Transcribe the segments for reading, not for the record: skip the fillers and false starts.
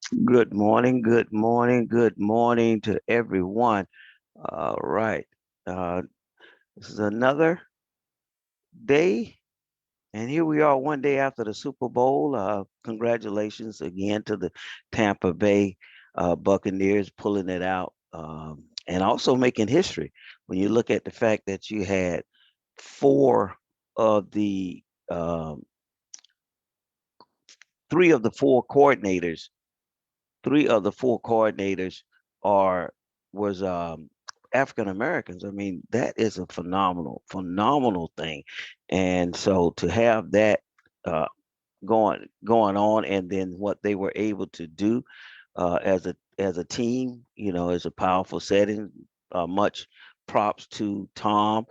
Good morning, good morning to everyone. All right. Uh, this is another day, and here we are one day after the Super Bowl. Congratulations again to the Tampa Bay Buccaneers pulling it out and also making history. When you look at the fact that you had four of the um, three of the four coordinators three of the four coordinators are was African Americans. I mean, that is a phenomenal thing. And so to have that uh, going on, and then what they were able to do as a team, is a powerful setting. Much props to Tom.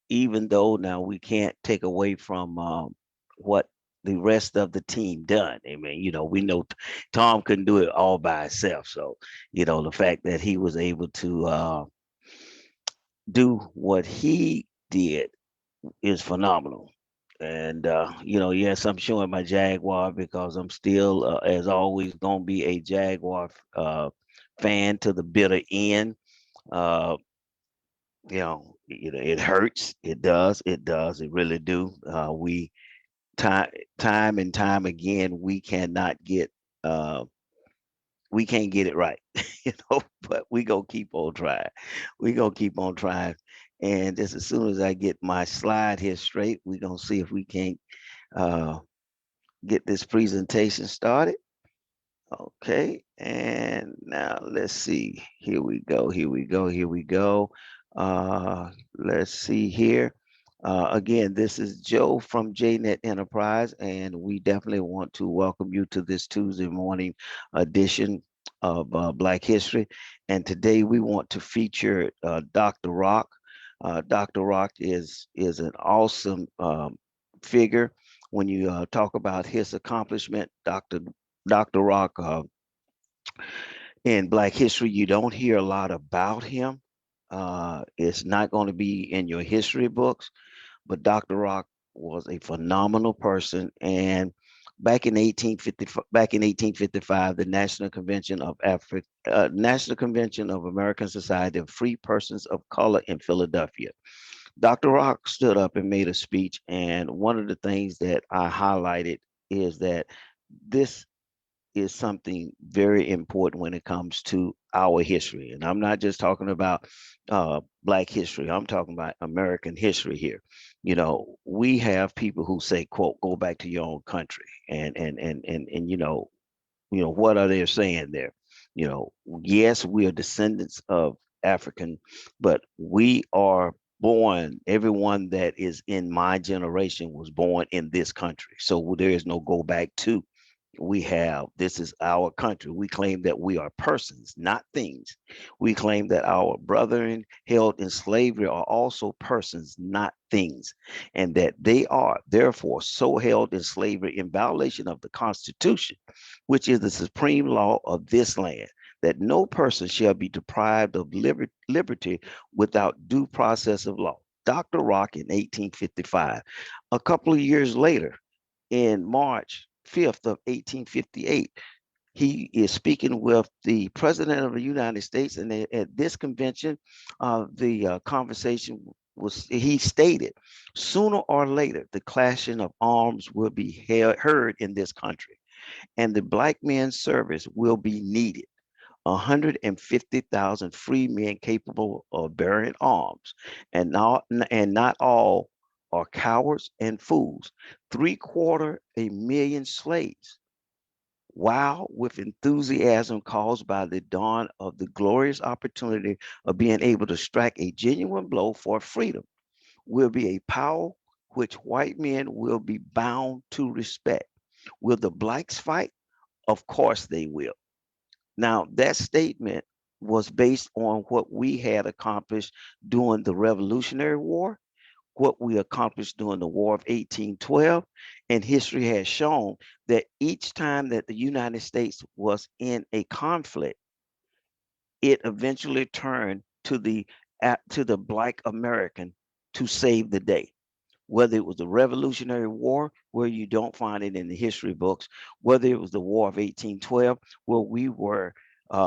Even though now we can't take away from what the rest of the team done. I mean, we know Tom couldn't do it all by himself. So, the fact that he was able to do what he did is phenomenal. And yes, I'm showing my Jaguar because I'm still, as always, gonna be a Jaguar fan to the bitter end. Uh, it hurts. It does. It does. It really do. We time time and time again uh we can't get it right, but we gonna keep on trying. We gonna keep on trying. And just as soon as I get my slide here straight, we gonna see if we can't uh get this presentation started. Okay, and now let's see. Here we go. Here we go. Here we go. Let's see here. Again, this is Joe from JNet Enterprise, and we definitely want to welcome you to this Tuesday morning edition of Black History. And today we want to feature Dr. Rock. Dr. Rock is an awesome figure. When you talk about his accomplishment, Dr. Rock, in Black history, you don't hear a lot about him. It's not going to be in your history books, but Dr. Rock was a phenomenal person. And back in 1855, the National Convention of American Society of Free Persons of Color in Philadelphia. Dr. Rock stood up and made a speech, and one of the things that I highlighted is that this is something very important when it comes to our history. And I'm not just talking about Black history, I'm talking about American history here. We have people who say, quote, go back to your own country. And what are they saying there? Yes, we are descendants of African, but we are born, everyone that is in my generation was born in this country. So there is no go back to. This is our country. We claim that we are persons, not things. We claim that our brethren held in slavery are also persons, not things, and that they are therefore so held in slavery in violation of the Constitution, which is the supreme law of this land, that no person shall be deprived of liberty without due process of law. Dr. Rock in 1855. A couple of years later, in March 5th of 1858, he is speaking with the president of the United States, and at this convention, the conversation was, he stated, sooner or later, the clashing of arms will be heard in this country, and the black men's service will be needed. 150,000 free men capable of bearing arms, and not all are cowards and fools. Three-quarter a million slaves. Wow, with enthusiasm caused by the dawn of the glorious opportunity of being able to strike a genuine blow for freedom, will be a power which white men will be bound to respect. Will the blacks fight? Of course they will. Now, that statement was based on what we had accomplished during the Revolutionary War, what we accomplished during the War of 1812, and history has shown that each time that the United States was in a conflict, it eventually turned to the black American to save the day. whether it was the Revolutionary War, where you don't find it in the history books, whether it was the War of 1812, where we were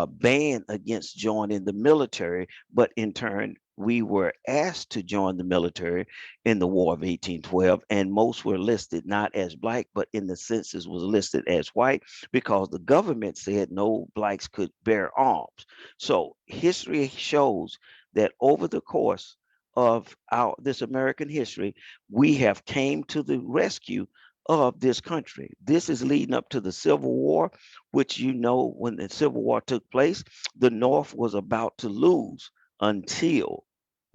banned against joining the military, but in turn, we were asked to join the military in the War of 1812, and most were listed not as black, but in the census was listed as white because the government said no blacks could bear arms. So history shows that over the course of our this American history, we have came to the rescue of this country. This is leading up to the Civil War, which when the Civil War took place, the North was about to lose until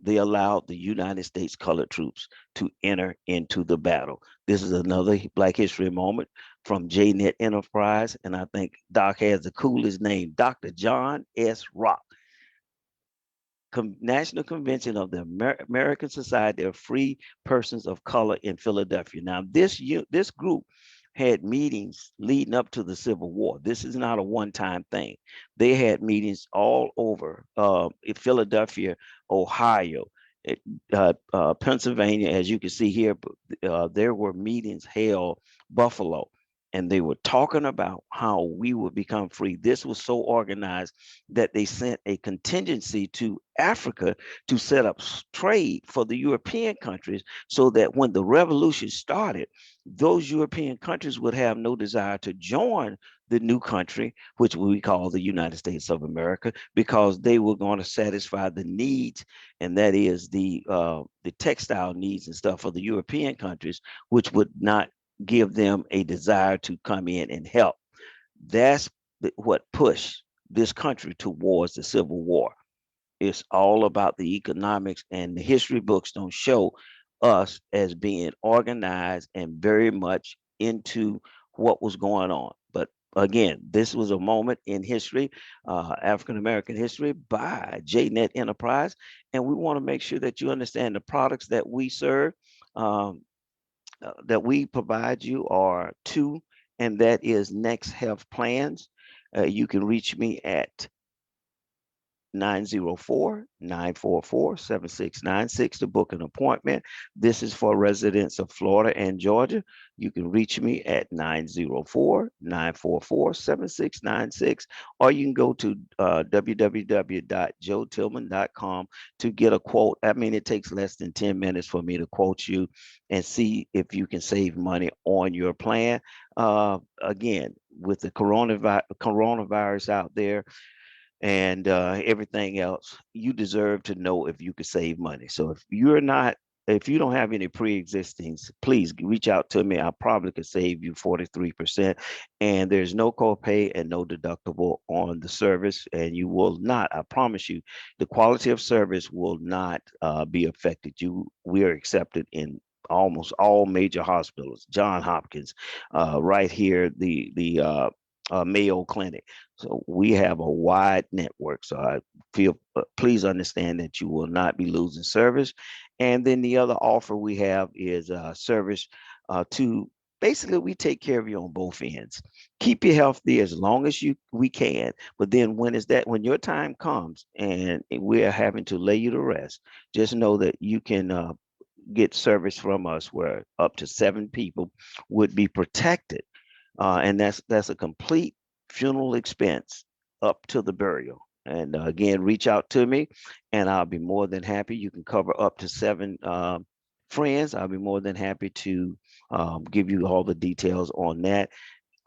they allowed the United States colored troops to enter into the battle. This is another Black History moment from JNet Enterprise, and I think Doc has the coolest name, Dr. John S. Rock. National Convention of the American Society of Free Persons of Color in Philadelphia. Now, this group had meetings leading up to the Civil War. This is not a one-time thing. They had meetings all over in Philadelphia, Ohio, Pennsylvania, as you can see here. There were meetings held Buffalo, and they were talking about how we would become free. This was so organized that they sent a contingency to Africa to set up trade for the European countries so that when the revolution started, those European countries would have no desire to join the new country, which we call the United States of America, because they were going to satisfy the needs, and that is the textile needs and stuff for the European countries, which would not give them a desire to come in and help. That's what pushed this country towards the Civil War. It's all about the economics, and the history books don't show us as being organized and very much into what was going on. But again, this was a moment in history, African American history by JNet Enterprise, and we want to make sure that you understand the products that we serve. That we provide you are two, and that is Next Health Plans. You can reach me at 904-944-7696 to book an appointment. This is for residents of Florida and Georgia. You can reach me at 904-944-7696, or you can go to www.joetillman.com to get a quote. I mean, it takes less than 10 minutes for me to quote you and see if you can save money on your plan. Again, with the coronavirus out there, and everything else, you deserve to know if you could save money. So if you don't have any pre-existings, please reach out to me. I probably could save you 43%. And there's no copay and no deductible on the service. And you will not, I promise you, the quality of service will not be affected. We are accepted in almost all major hospitals, John Hopkins, right here, the Mayo Clinic. So we have a wide network. So I feel, please understand that you will not be losing service. And then the other offer we have is service to basically we take care of you on both ends. Keep you healthy as long as we can. But then when your time comes and we are having to lay you to rest, just know that you can get service from us where up to 7 people would be protected, and that's a complete funeral expense up to the burial. And again, reach out to me, and I'll be more than happy. You can cover up to 7 friends. I'll be more than happy to give you all the details on that.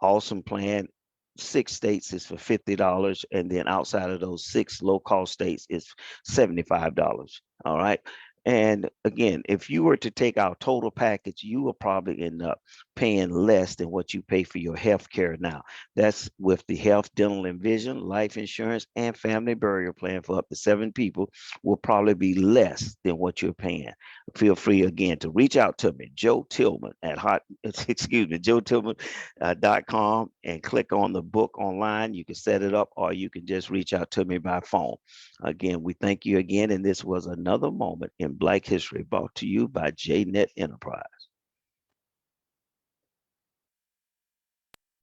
Awesome plan. 6 states is for $50, and then outside of those 6 low-cost states is $75. All right. And again, if you were to take our total package, you will probably end up paying less than what you pay for your health care now. That's with the health, dental, and vision, life insurance, and family burial plan for up to 7 people will probably be less than what you're paying. Feel free again to reach out to me, Joe Tillman at Joe Tillman .com, and click on the book online. You can set it up, or you can just reach out to me by phone. Again, we thank you again, and this was another moment in Black History brought to you by JNet Enterprise.